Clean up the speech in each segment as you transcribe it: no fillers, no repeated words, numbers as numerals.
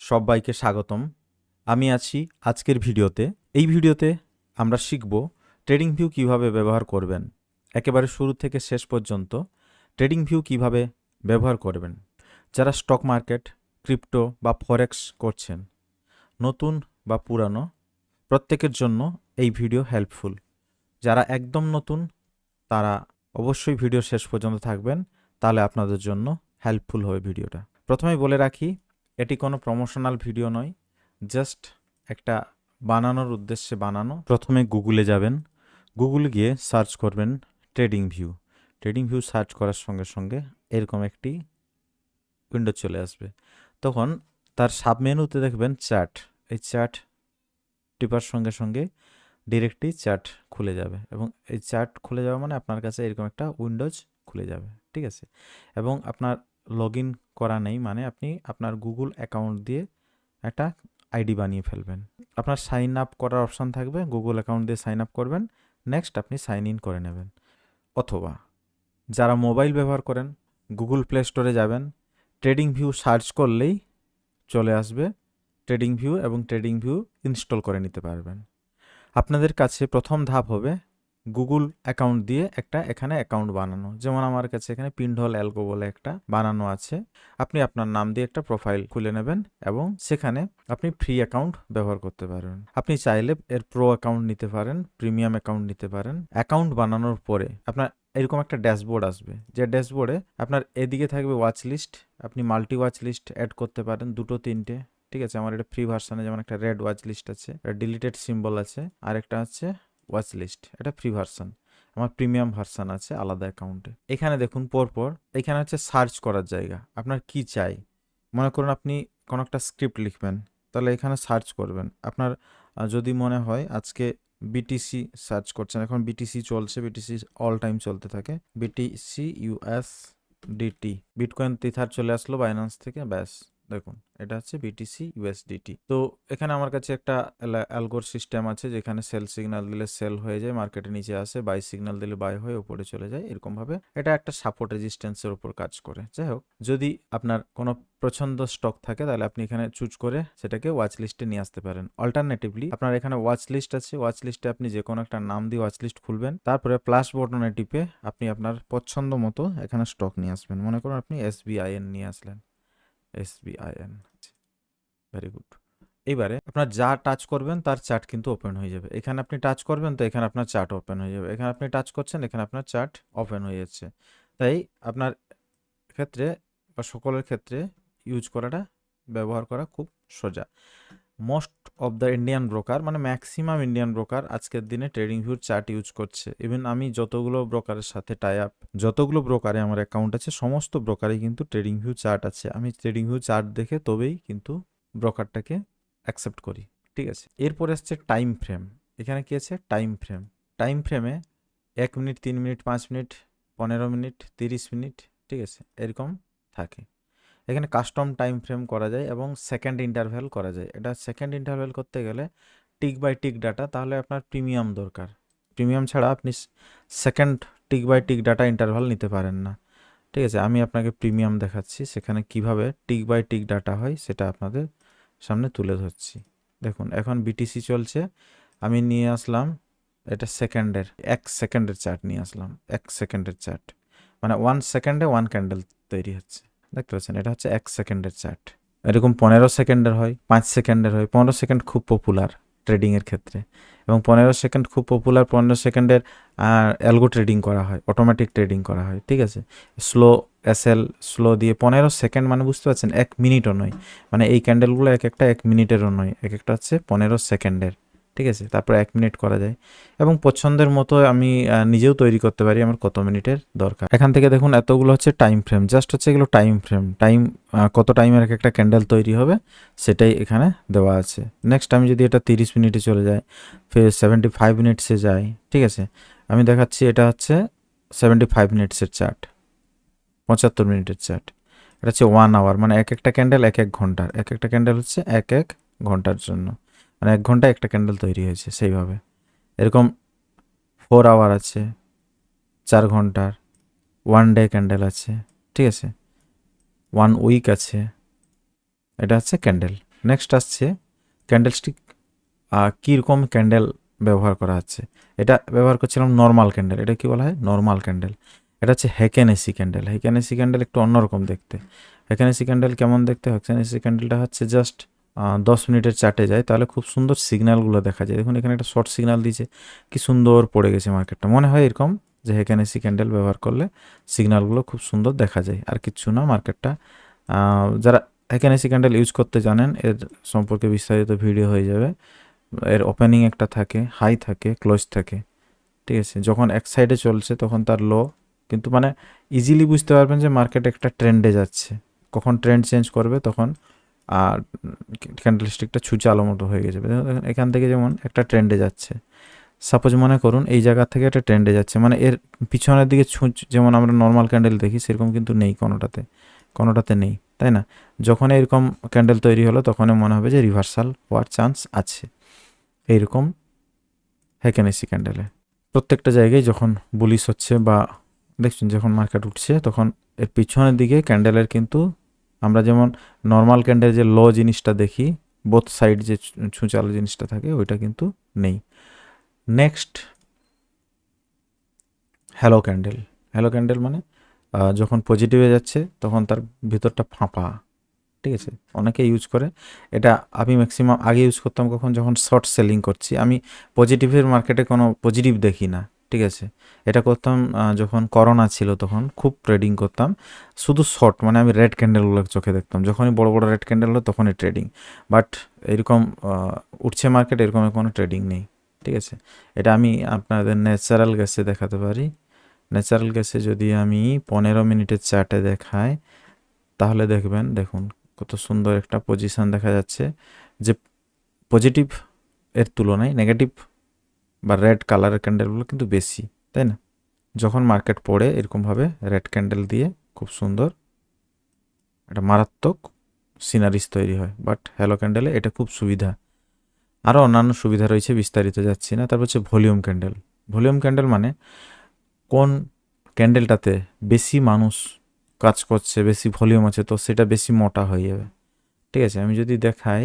সবাইকে স্বাগতম। আমি আছি আজকের ভিডিওতে। এই ভিডিওতে আমরা শিখব ট্রেডিং ভিউ কিভাবে ব্যবহার করবেন। একেবারে শুরু থেকে শেষ পর্যন্ত ট্রেডিং ভিউ কিভাবে ব্যবহার করবেন। যারা স্টক মার্কেট, ক্রিপ্টো বা ফরেক্স করছেন, নতুন বা পুরানো, প্রত্যেকের জন্য এই ভিডিও হেল্পফুল। যারা একদম নতুন তারা অবশ্যই ভিডিও শেষ পর্যন্ত থাকবেন, তাহলে আপনাদের জন্য হেল্পফুল হবে ভিডিওটা। প্রথমেই বলে রাখি, এটি কোনো প্রমোশনাল ভিডিও নয়, জাস্ট একটা বানানোর উদ্দেশ্যে বানানো। প্রথমে গুগলে যাবেন, গুগলে গিয়ে সার্চ করবেন trading view. Trading view search করার সঙ্গে সঙ্গে এরকম একটি উইন্ডো চলে আসবে। তখন তার সাবমেনুতে দেখবেন চার্ট। এই চার্ট টিপার সঙ্গে সঙ্গে ডিরেক্টলি চার্ট খুলে যাবে, এবং এই চার্ট খুলে যাওয়া মানে আপনার কাছে এরকম একটা উইন্ডোজ খুলে যাবে, ঠিক আছে। এবং আপনার লগ ইন করা নেই মানে আপনি আপনার গুগল অ্যাকাউন্ট দিয়ে একটা আইডি বানিয়ে ফেলবেন। আপনার সাইন আপ করার অপশান থাকবে, গুগল অ্যাকাউন্ট দিয়ে সাইন আপ করবেন, নেক্সট আপনি সাইন ইন করে নেবেন। অথবা যারা মোবাইল ব্যবহার করেন, গুগল প্লে স্টোরে যাবেন, ট্রেডিং ভিউ সার্চ করলেই চলে আসবে ট্রেডিং ভিউ, এবং ট্রেডিং ভিউ ইনস্টল করে নিতে পারবেন। আপনাদের কাছে প্রথম ধাপ হবে গুগল অ্যাকাউন্ট দিয়ে একটা এখানে অ্যাকাউন্ট বানানো। যেমন আমার কাছে এখানে পিন্ডল অ্যালগো বলে একটা বানানো আছে। আপনি আপনার নাম দিয়ে একটা প্রোফাইল খুলে নেবেন, এবং সেখানে আপনি ফ্রি অ্যাকাউন্ট ব্যবহার করতে পারবেন। আপনি চাইলে এর প্রো অ্যাকাউন্ট নিতে পারেন, প্রিমিয়াম অ্যাকাউন্ট নিতে পারেন। অ্যাকাউন্ট বানানোর পরে আপনার এরকম একটা ড্যাশবোর্ড আসবে, যে ড্যাশবোর্ডে আপনার এদিকে থাকবে ওয়াচ লিস্ট। আপনি মাল্টি ওয়াচ লিস্ট অ্যাড করতে পারেন, 2-3টে, ঠিক আছে। আমার এটা ফ্রি ভার্সানে যেমন একটা রেড ওয়াচ লিস্ট আছে, ডিলিটেড সিম্বল আছে, আর একটা আছে ওয়াচ লিস্ট, এটা ফ্রি ভার্সান। আমার প্রিমিয়াম ভার্সান আছে আলাদা অ্যাকাউন্টে। এখানে দেখুন পরপর এখানে হচ্ছে সার্চ করার জায়গা। আপনার কি চাই, মনে করুন আপনি কোনো একটা স্ক্রিপ্ট লিখবেন, তাহলে এখানে সার্চ করবেন। আপনার যদি মনে হয় আজকে বিটিসি সার্চ করছেন, এখন বিটিসি চলছে, বিটিসি অল টাইম চলতে থাকে, বিটিসি USDT, বিটকয়েন তিথার চলে আসলো বাইন্যান্স থেকে, ব্যাস দেখুন এটা হচ্ছে বিটিসি USDT। তো এখানে আমার কাছে একটা অ্যালগোর সিস্টেম আছে, যেখানে সেল সিগন্যাল দিলে সেল হয়ে যায়, মার্কেটে নিচে আসে, বাই সিগন্যাল দিলে বাই হয়ে উপরে চলে যায়, এরকম ভাবে এটা একটা সাপোর্ট রেজিস্ট্যান্সের উপর কাজ করে। যাই হোক, যদি আপনার কোনো পছন্দ স্টক থাকে তাহলে আপনি এখানে চুজ করে সেটাকে ওয়াচ লিস্টে নিয়ে আসতে পারেন। অল্টারনেটিভলি আপনার এখানে ওয়াচ লিস্ট আছে, ওয়াচ লিস্টে আপনি যে কোনো একটা নাম দিয়ে ওয়াচ লিস্ট খুলবেন, তারপরে প্লাস বটনে টিপে আপনি আপনার পছন্দ মতো এখানে স্টক নিয়ে আসবেন। মনে করুন আপনি SBIN নিয়ে আসলেন, SBIN, ভেরি গুড। এবারে আপনার যা টাচ করবেন তার চার্ট কিন্তু ওপেন হয়ে যাবে। এখানে আপনি টাচ করবেন তো এখানে আপনার চার্ট ওপেন হয়ে যাবে, এখানে আপনি টাচ করছেন এখানে আপনার চার্ট ওপেন হয়ে যাচ্ছে। তাই আপনার ক্ষেত্রে বা সকলের ক্ষেত্রে ইউজ করাটা, ব্যবহার করা খুব সোজা। Most of the Indian broker, মানে ম্যাক্সিমাম ইন্ডিয়ান ব্রোকার আজকের দিনে ট্রেডিং ভিউর চার্ট ইউজ করছে। ইভেন আমি যতগুলো ব্রোকারের সাথে টাই আপ, যতগুলো ব্রোকারে আমার অ্যাকাউন্ট আছে, সমস্ত ব্রোকারে কিন্তু ট্রেডিং ভিউ চার্ট আছে। আমি ট্রেডিং ভিউ চার্ট দেখে তবেই কিন্তু ব্রোকারটাকে অ্যাকসেপ্ট করি, ঠিক আছে। এরপরে আসছে টাইম ফ্রেম। এখানে কি আছে, টাইম ফ্রেম। টাইম ফ্রেমে 1 minute, 3 minute, 5 minute, 15 minute, 30 minute, ঠিক আছে, এরকম থাকে। এখানে কাস্টম টাইম ফ্রেম করা যায় এবং সেকেন্ড ইন্টারভ্যাল করা যায়। এটা সেকেন্ড ইন্টারভ্যাল করতে গেলে টিক বাই টিক ডাটা, তাহলে আপনার প্রিমিয়াম দরকার। প্রিমিয়াম ছাড়া আপনি second tick by tick data interval নিতে পারেন না, ঠিক আছে। আমি আপনাকে প্রিমিয়াম দেখাচ্ছি, সেখানে কিভাবে টিক বাই টিক ডাটা হয় সেটা আপনাদের সামনে তুলে ধরছি। দেখুন এখন বিটিসি চলছে, আমি নিয়ে আসলাম এটা সেকেন্ডের, 1 সেকেন্ডের চার্ট নিয়ে আসলাম। 1 সেকেন্ডের চার্ট মানে 1 সেকেন্ডে 1 ক্যান্ডেল তৈরি হচ্ছে, দেখতে পাচ্ছেন। এটা হচ্ছে 1 সেকেন্ডের চার্ট। এরকম 15 সেকেন্ডের হয়, 5 সেকেন্ডের হয়। 15 সেকেন্ড খুব পপুলার ট্রেডিংয়ের ক্ষেত্রে, এবং 15 সেকেন্ড খুব পপুলার। 15 সেকেন্ডের অ্যালগো ট্রেডিং করা হয়, অটোমেটিক ট্রেডিং করা হয়, ঠিক আছে। স্লো SL স্লো দিয়ে 15 সেকেন্ড মানে বুঝতে পারছেন 1 মিনিটও নয়, মানে এই ক্যান্ডেলগুলো এক একটা 1 মিনিটেরও নয়, এক একটা হচ্ছে 15 সেকেন্ডের, ঠিক আছে। তারপর 1 মিনিট করা যায়, এবং পছন্দের মতো আমি নিজেও তৈরি করতে পারি আমার কত মিনিটের দরকার। এখান থেকে দেখুন এতগুলো হচ্ছে টাইম ফ্রেম, জাস্ট হচ্ছে এগুলো টাইম ফ্রেম। টাইম কত টাইমের এক একটা ক্যান্ডেল তৈরি হবে সেটাই এখানে দেওয়া আছে। নেক্সট আমি যদি এটা 30 মিনিটে চলে যায়, ফের 75 মিনিটসে যাই, ঠিক আছে। আমি দেখাচ্ছি এটা হচ্ছে 75 মিনিটসের চার্ট, 75 মিনিটের চার্ট। এটা হচ্ছে 1 আওয়ার, মানে এক একটা ক্যান্ডেল 1 ঘন্টার, এক একটা ক্যান্ডেল হচ্ছে 1 ঘন্টার জন্য, মানে 1 ঘন্টায় একটা ক্যান্ডেল তৈরি হয়েছে সেইভাবে। এরকম 4 আওয়ার আছে, 4 ঘন্টার, 1 ডে ক্যান্ডেল আছে, ঠিক আছে, 1 উইক আছে। এটা হচ্ছে ক্যান্ডেল। নেক্সট আসছে ক্যান্ডেলস্টিক, কীরকম ক্যান্ডেল ব্যবহার করা হচ্ছে। এটা ব্যবহার করছিলাম নর্মাল ক্যান্ডেল। এটা কি বলা হয়? Normal candle. এটা হচ্ছে হেকেনেসি ক্যান্ডেল। হেকেনেসি ক্যান্ডেল একটু অন্যরকম দেখতে। হেকেনেসি ক্যান্ডেল কেমন দেখতে? হেকেনেসি ক্যান্ডেলটা হচ্ছে জাস্ট 10 মিনিটের চার্টে যায়, তাহলে খুব সুন্দর সিগন্যালগুলো দেখা যায়। দেখুন এখানে একটা শর্ট সিগন্যাল দিয়েছে, কি সুন্দর পড়ে গেছে মার্কেটটা। মনে হয় এরকম যে হেকেনেসি ক্যান্ডেল ব্যবহার করলে সিগন্যালগুলো খুব সুন্দর দেখা যায়, আর কিচ্ছু না। মার্কেটটা যারা হেকেনেসি ক্যান্ডেল ইউজ করতে জানেন এর সম্পর্কে বিস্তারিত ভিডিও হয়ে যাবে। এর ওপেনিং একটা থাকে, হাই থাকে, ক্লোজ থাকে, ঠিক আছে। যখন এক সাইডে চলছে তখন তার লো, কিন্তু মানে ইজিলি বুঝতে পারবেন যে মার্কেট একটা ট্রেন্ডে যাচ্ছে। কখন ট্রেন্ড চেঞ্জ করবে তখন আর ক্যান্ডেলস্টিকটা ছুচালো মতো হয়ে গেছে। এখান থেকে যেমন একটা ট্রেন্ডে যাচ্ছে, সাপোজ মনে করুন এই জায়গা থেকে একটা ট্রেন্ডে যাচ্ছে, মানে এর পিছনের দিকে ছুঁচ যেমন আমরা নর্মাল ক্যান্ডেল দেখি সেরকম কিন্তু নেই, কোনোটাতে নেই, তাই না? যখন এরকম ক্যান্ডেল তৈরি হলো তখনই মনে হবে যে রিভার্সাল হওয়ার চান্স আছে। এইরকম হেকেনেসি ক্যান্ডেলে প্রত্যেকটা জায়গায় যখন বুলিশ হচ্ছে বা দেখছেন যখন মার্কেট উঠছে তখন এর পিছনের দিকে ক্যান্ডেলের কিন্তু আমরা যেমন নর্মাল ক্যান্ডেল যে লো জিনিসটা দেখি, বোথ সাইড যে ছুঁচালো জিনিসটা থাকে ওইটা কিন্তু নেই। Next hello candle. Hello candle মানে যখন পজিটিভে যাচ্ছে তখন তার ভিতরটা ফাঁপা, ঠিক আছে। অনেকে ইউজ করে এটা। আমি ম্যাক্সিমাম আগে ইউজ করতাম কখন, যখন শর্ট সেলিং করছি। আমি পজিটিভের মার্কেটে কোনো পজিটিভ দেখি না, ঠিক আছে। এটা করতাম যখন করোনা ছিল, তখন খুব ট্রেডিং করতাম শুধু শর্ট, মানে আমি রেড ক্যান্ডেলগুলো চোখে দেখতাম। যখনই বড় বড় রেড ক্যান্ডেল হলো তখনই ট্রেডিং। বাট এরকম উঠছে মার্কেট এরকম কোনো ট্রেডিং নেই, ঠিক আছে। এটা আমি আপনাদের ন্যাচারাল গ্যাসে দেখাতে পারি। ন্যাচারাল গ্যাসে যদি আমি 15 মিনিটের চার্টে দেখাই তাহলে দেখবেন, দেখুন কত সুন্দর একটা পজিশন দেখা যাচ্ছে, যে পজিটিভ এর তুলনায় নেগেটিভ বা রেড কালারের ক্যান্ডেলগুলো কিন্তু বেশি, তাই না? যখন মার্কেট পড়ে এরকমভাবে রেড ক্যান্ডেল দিয়ে খুব সুন্দর একটা মারাত্মক সিনারিস তৈরি হয়। বাট হ্যালো ক্যান্ডেলে এটা খুব সুবিধা। আরও অন্যান্য সুবিধা রয়েছে, বিস্তারিত যাচ্ছি না। তারপর হচ্ছে ভলিউম ক্যান্ডেল। ভলিউম ক্যান্ডেল মানে কোন ক্যান্ডেলটাতে বেশি মানুষ কাজ করছে, বেশি ভলিউম আছে, তো সেটা বেশি মোটা হয়ে যাবে, ঠিক আছে। আমি যদি দেখাই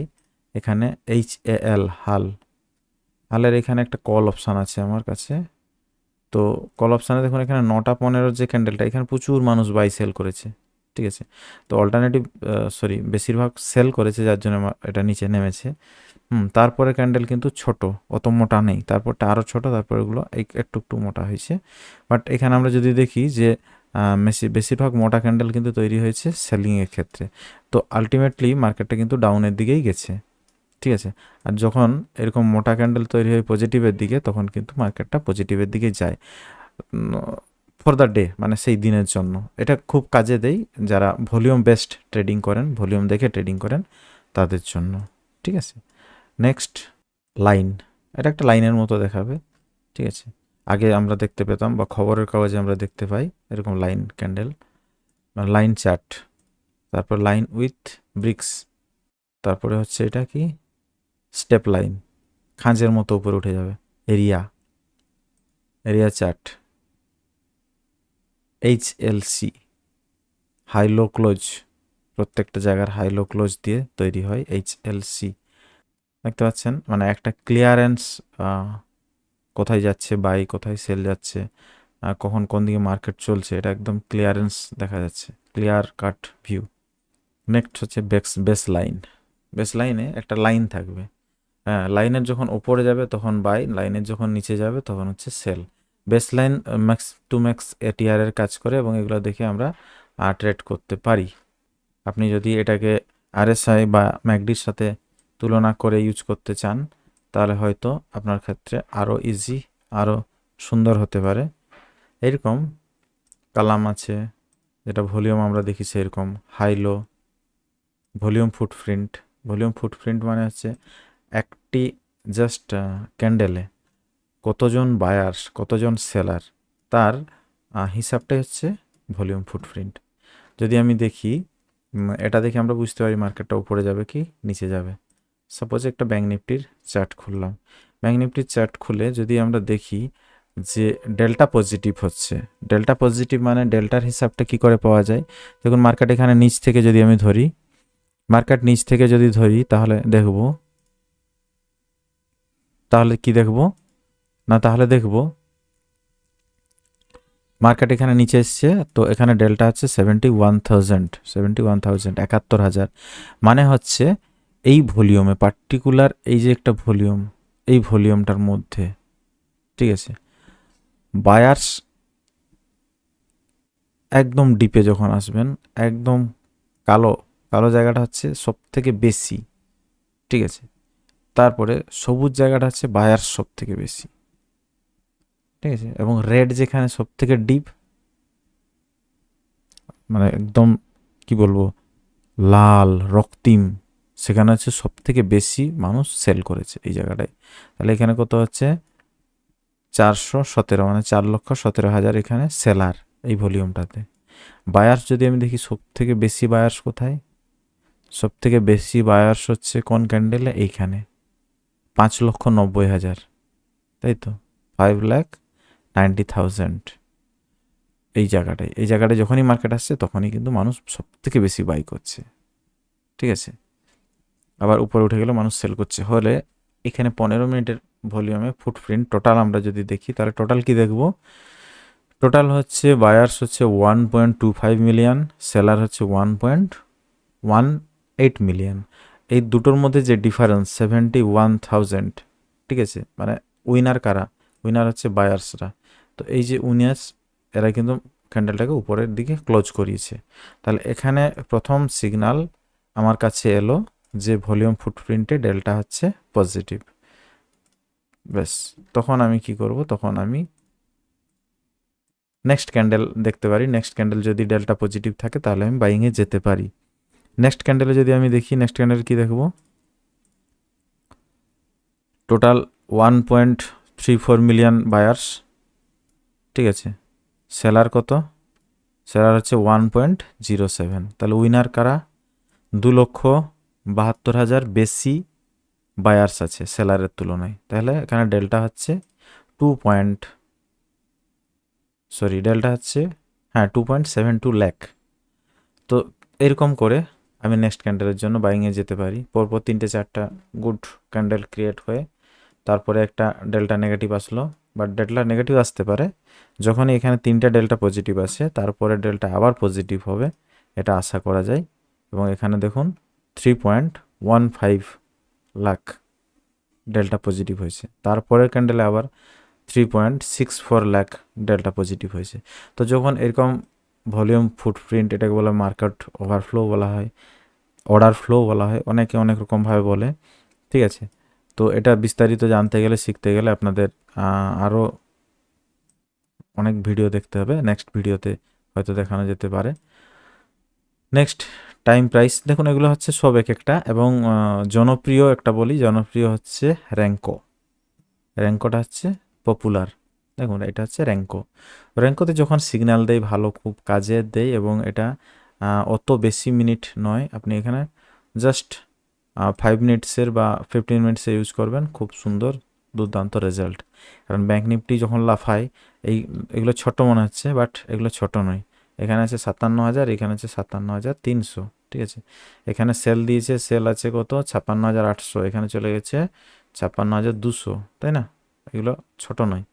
এখানে HAL, হালের এখানে একটা কল অপশান আছে আমার কাছে। তো কল অপশানে দেখুন এখানে 9টা 15 যে ক্যান্ডেলটা, এখানে প্রচুর মানুষ বাই সেল করেছে, ঠিক আছে। তো অল্টারনেটিভ বেশিরভাগ সেল করেছে, যার জন্য এটা নিচে নেমেছে। তারপরে ক্যান্ডেল কিন্তু ছোট, অত মোটা নেই, তারপরটা আরও ছোট, তারপর এগুলো একটু একটু মোটা হয়েছে। বাট এখানে আমরা যদি দেখি যে বেশিরভাগ মোটা ক্যান্ডেল কিন্তু তৈরি হয়েছে সেলিংয়ের ক্ষেত্রে। তো আলটিমেটলি মার্কেটটা কিন্তু ডাউনের দিকেই গেছে, ঠিক আছে। আর যখন এরকম মোটা ক্যান্ডেল তৈরি হয় পজিটিভের দিকে তখন কিন্তু মার্কেটটা পজিটিভের দিকে যায় ফর দ্য ডে, মানে সেই দিনের জন্য। এটা খুব কাজে দেয় যারা ভলিউম বেসড ট্রেডিং করেন, ভলিউম দেখে ট্রেডিং করেন তাদের জন্য, ঠিক আছে। Next line. এটা একটা লাইনের মতো দেখাবে, ঠিক আছে। আগে আমরা দেখতে পেতাম বা খবরের কাগজে আমরা দেখতে পাই এরকম লাইন ক্যান্ডেল, লাইন চার্ট, তারপর লাইন উইথ ব্রিক্স, তারপরে হচ্ছে এটা কি স্টেপ লাইন, খাঁজের মতো উপরে উঠে যাবে, area chart, HLC, high low close, প্রত্যেকটা জায়গার হাই লো ক্লোজ দিয়ে তৈরি হয় HLC। দেখতে পাচ্ছেন, মানে একটা ক্লিয়ারেন্স, কোথায় যাচ্ছে বাই, কোথায় সেল যাচ্ছে, কখন কোন দিকে মার্কেট চলছে, এটা একদম ক্লিয়ারেন্স দেখা যাচ্ছে, ক্লিয়ার কাট ভিউ। নেক্সট হচ্ছে বেস লাইন। বেস লাইনে একটা লাইন থাকবে, হ্যাঁ, লাইনের যখন ওপরে যাবে তখন বাই, লাইনের যখন নিচে যাবে তখন হচ্ছে sell. Base line max to max ATR এর কাজ করে এবং এগুলো দেখে আমরা ট্রেড করতে পারি। আপনি যদি এটাকে RSI বা ম্যাকডির সাথে তুলনা করে ইউজ করতে চান তাহলে হয়তো আপনার ক্ষেত্রে আরও ইজি, আরও সুন্দর হতে পারে। এরকম কালাম আছে, যেটা ভলিউম আমরা দেখি সেরকম high low, volume footprint. Volume footprint মানে হচ্ছে একটি জাস্ট ক্যান্ডেলে কতজন বায়ার, কতজন সেলার, তার হিসাবটাই হচ্ছে ভলিউম ফুটপ্রিন্ট। যদি আমি দেখি এটা দেখে আমরা বুঝতে পারি মার্কেটটা উপরে যাবে কি নিচে যাবে। সাপোজ একটা ব্যাঙ্ক নিফটির চার্ট খুললাম, ব্যাঙ্ক নিফটির চার্ট খুলে যদি আমরা দেখি যে ডেল্টা পজিটিভ হচ্ছে, ডেল্টা পজিটিভ মানে ডেল্টার হিসাবটা কি করে পাওয়া যায়। দেখুন মার্কেট এখানে নিচ থেকে যদি আমি ধরি, মার্কেট নিচ থেকে যদি ধরি তাহলে দেখব, তাহলে কি দেখব না, তাহলে দেখব মার্কেট এখানে নিচে এসছে, তো এখানে ডেল্টা হচ্ছে 71,000, 71,000 মানে হচ্ছে এই ভলিউমে পার্টিকুলার এই যে একটা ভলিউম, এই ভলিউমটার মধ্যে, ঠিক আছে, বায়ার্স একদম ডিপে যখন আসবেন, একদম কালো কালো জায়গাটা হচ্ছে সব থেকে বেশি, ঠিক আছে, তারপরে সবুজ জায়গাটা হচ্ছে বায়ার্স সব থেকে বেশি, ঠিক আছে, এবং রেড যেখানে সব থেকে ডিপ, মানে একদম কি বলবো লাল রক্তিম, সেখানে হচ্ছে সব থেকে বেশি মানুষ সেল করেছে এই জায়গাটায়। তাহলে এখানে কত হচ্ছে 417, মানে 4,17,000 এখানে সেলার এই ভলিউমটাতে। বায়ার্স যদি আমি দেখি সব থেকে বেশি বায়ার্স কোথায়, সব থেকে বেশি বায়ার্স হচ্ছে কোন ক্যান্ডেলে, এইখানে 5,90,000, তাই তো 5,90,000 এই জায়গাটায়। এই জায়গাটায় যখনই মার্কেট আসছে তখনই কিন্তু মানুষ সব থেকে বেশি বাই করছে, ঠিক আছে, আবার উপরে উঠে গেলে মানুষ সেল করছে। হলে এখানে 15 মিনিটের ভলিউমে ফুটপ্রিন্ট টোটাল আমরা যদি দেখি তাহলে টোটাল কি দেখব, টোটাল হচ্ছে বায়ার্স হচ্ছে 1.25 মিলিয়ন, সেলার হচ্ছে 1.18 মিলিয়ন। এই দুটোর মধ্যে যে ডিফারেন্স 71,000, ঠিক আছে, মানে উইনার কারা, উইনার হচ্ছে বায়ার্সরা। তো এই যে উইনার্স, এরা কিন্তু ক্যান্ডেলটাকে উপরের দিকে ক্লোজ করিয়েছে। তাহলে এখানে প্রথম সিগনাল আমার কাছে এলো যে ভলিউম ফুটপ্রিন্টে ডেল্টা হচ্ছে পজিটিভ। ব্যাস, তখন আমি কি করব, তখন আমি নেক্সট ক্যান্ডেল দেখতে পারি। নেক্সট ক্যান্ডেল যদি ডেল্টা পজিটিভ থাকে তাহলে আমি বাইংয়ে যেতে পারি। নেক্সট ক্যান্ডেলে যদি আমি দেখি, নেক্সট ক্যান্ডেল কি দেখব, টোটাল 1.34 মিলিয়ন বায়ার্স, ঠিক আছে, সেলার কত, সেলার হচ্ছে 1.07। তাহলে উইনার কারা, 2,72,000 বেশি বায়ার্স আছে সেলারের তুলনায়। তাহলে এখানে ডেল্টা হচ্ছে 2.72 লাখ। তো এরকম করে আমি নেক্সট ক্যান্ডেলের জন্য বাইংয়ে যেতে পারি। পরপর 3-4টা গুড ক্যান্ডেল ক্রিয়েট হয়ে তারপরে একটা ডেল্টা নেগেটিভ আসলো, বাট ডেল্টা নেগেটিভ আসতে পারে যখনই এখানে 3টা ডেল্টা পজিটিভ আসে, তারপরে ডেল্টা আবার পজিটিভ হবে, এটা আশা করা যায়। এবং এখানে দেখুন 3.15 লাখ ডেল্টা পজিটিভ হয়েছে, তারপরের ক্যান্ডেলে আবার 3.64 লাখ ডেল্টা পজিটিভ হয়েছে। তো যখন এরকম ভলিউম ফুটপ্রিন্ট, এটাকে বলা মার্কেট ওভারফ্লো বলা হয়, অর্ডার ফ্লো বলা হয়, অনেকে অনেক রকমভাবে বলে, ঠিক আছে। তো এটা বিস্তারিত জানতে গেলে, শিখতে গেলে আপনাদের আরও অনেক ভিডিও দেখতে হবে, নেক্সট ভিডিওতে হয়তো দেখানো যেতে পারে। নেক্সট টাইম প্রাইস দেখুন, এগুলো হচ্ছে সব এক একটা, এবং জনপ্রিয় একটা বলি, জনপ্রিয় হচ্ছে র্যাঙ্কো। র্যাঙ্কোটা হচ্ছে পপুলার, দেখুন এটা হচ্ছে র্যাঙ্কো। র্যাঙ্কোতে যখন সিগন্যাল দেয় ভালো, খুব কাজে দেয়, এবং এটা অত বেশি মিনিট নয়, আপনি এখানে জাস্ট 5 মিনিটসের বা 15 মিনিটসে ইউজ করবেন, খুব সুন্দর দুর্দান্ত রেজাল্ট। কারণ ব্যাঙ্ক নিফটি যখন লাফায়, এগুলো ছোট মনে হচ্ছে, বাট এগুলো ছোট নয়। এখানে আছে 57,000, এখানে আছে 57,300, ঠিক আছে। এখানে সেল দিয়েছে, সেল আছে কত 56,800, এখানে চলে গেছে 56,200, তাই না, এগুলো ছোট নয়।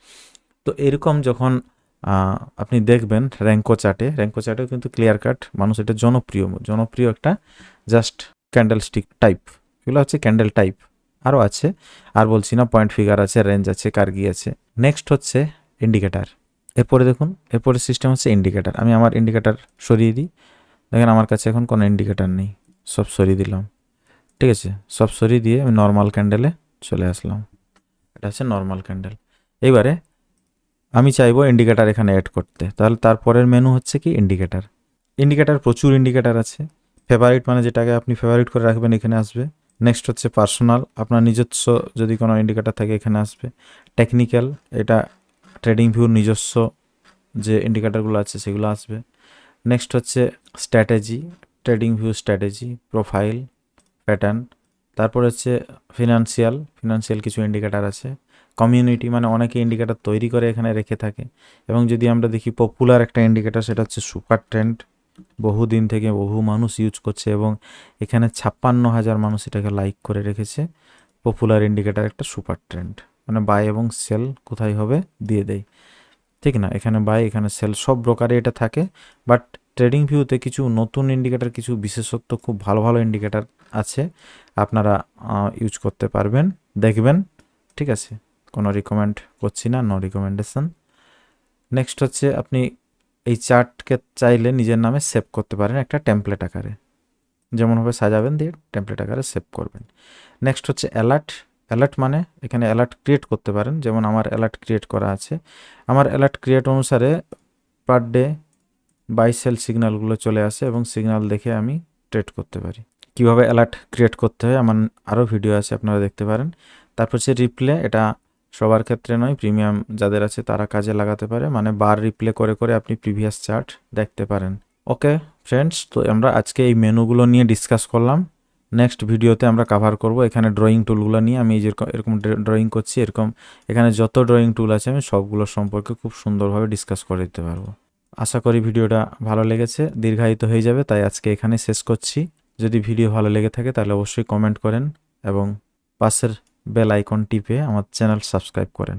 তো এরকম যখন আপনি দেখবেন র্যাঙ্কো চার্টে, র্যাঙ্কো চার্টেও কিন্তু ক্লিয়ার কাট মানুষ এটা জনপ্রিয় একটা জাস্ট ক্যান্ডেল স্টিক টাইপ, এগুলো হচ্ছে ক্যান্ডেল টাইপ। আরও আছে, আর বলছি না, পয়েন্ট ফিগার আছে, রেঞ্জ আছে, কার্গি আছে। নেক্সট হচ্ছে ইন্ডিকেটার। এরপরে দেখুন, এরপরে সিস্টেম হচ্ছে ইন্ডিকেটার। আমি আমার ইন্ডিকেটার সরিয়ে দিই, দেখেন আমার কাছে এখন কোনো ইন্ডিকেটার নেই, সব সরিয়ে দিলাম, ঠিক আছে। সব সরিয়ে দিয়ে আমি নর্মাল ক্যান্ডেলে চলে আসলাম, এটা হচ্ছে নর্মাল ক্যান্ডেল। এইবারে আমি চাইবো ইন্ডিকেটার এখানে অ্যাড করতে, তাহলে তারপরের মেনু হচ্ছে কি ইন্ডিকেটার। ইন্ডিকেটার প্রচুর ইন্ডিকেটার আছে। ফেভারিট মানে যেটাকে আপনি ফেভারিট করে রাখবেন এখানে আসবে। নেক্সট হচ্ছে পার্সোনাল, আপনার নিজস্ব যদি কোনো ইন্ডিকেটার থাকে এখানে আসবে। টেকনিক্যাল, এটা ট্রেডিং ভিউর নিজস্ব যে ইন্ডিকেটারগুলো আছে সেগুলো আসবে। নেক্সট হচ্ছে strategy, trading view strategy, profile, pattern. তারপর হচ্ছে ফিনান্সিয়াল কিছু ইন্ডিকেটার আছে। কমিউনিটি, মানে অনেকে ইন্ডিকেটার তৈরি করে এখানে রেখে থাকে। এবং যদি আমরা দেখি পপুলার একটা ইন্ডিকেটার, সেটা হচ্ছে সুপার ট্রেন্ড, বহুদিন থেকে বহু মানুষ ইউজ করছে এবং এখানে 56,000 মানুষ এটাকে লাইক করে রেখেছে। পপুলার ইন্ডিকেটার একটা সুপার ট্রেন্ড, মানে বাই এবং সেল কোথায় হবে দিয়ে দেয়, ঠিক না? এখানে বাই, এখানে সেল, সব ব্রোকারে এটা থাকে। বাট ট্রেডিং ভিউতে কিছু নতুন ইন্ডিকেটার, কিছু বিশেষত্ব, খুব ভালো ভালো ইন্ডিকেটার আছে, আপনারা ইউজ করতে পারবেন, দেখবেন, ঠিক আছে? কোনো রিকমেন্ড করছি না, নো রিকমেন্ডেশন। নেক্সট হচ্ছে আপনি এই চার্টকে চাইলে নিজের নামে সেভ করতে পারেন একটা টেমপ্লেট আকারে, যেমনভাবে সাজাবেন দিয়ে টেমপ্লেট আকারে সেভ করবেন। নেক্সট হচ্ছে অ্যালার্ট। অ্যালার্ট মানে এখানে অ্যালার্ট ক্রিয়েট করতে পারেন, যেমন আমার অ্যালার্ট ক্রিয়েট করা আছে। আমার অ্যালার্ট ক্রিয়েট অনুসারে পার ডে বাই সেল সিগন্যালগুলো চলে আসে এবং সিগন্যাল দেখে আমি ট্রেড করতে পারি। কিভাবে অ্যালার্ট ক্রিয়েট করতে হয় আমার আরও ভিডিও আছে, আপনারা দেখতে পারেন। তারপর হচ্ছে রিপ্লে, এটা সবার ক্ষেত্রে নয়, প্রিমিয়াম যাদের আছে তারা কাজে লাগাতে পারে, মানে বার রিপ্লে করে করে আপনি প্রিভিয়াস চার্ট দেখতে পারেন। ওকে ফ্রেন্ডস, তো আমরা আজকে এই মেনুগুলো নিয়ে ডিসকাস করলাম। নেক্সট ভিডিওতে আমরা কভার করব এখানে ড্রয়িং টুলগুলো নিয়ে। আমি যেরকম এরকম ড্রয়িং করছি, এরকম এখানে যত ড্রয়িং টুল আছে আমি সবগুলো সম্পর্কে খুব সুন্দরভাবে ডিসকাস করে দিতে পারবো। আশা করি ভিডিওটা ভালো লেগেছে, দীর্ঘায়িত হয়ে যাবে, তাই আজকে এখানে শেষ করছি। যদি ভিডিও ভালো লেগে থাকে তাহলে অবশ্যই কমেন্ট করেন এবং পাশের বেল আইকন টিপে আমার চ্যানেল সাবস্ক্রাইব করেন।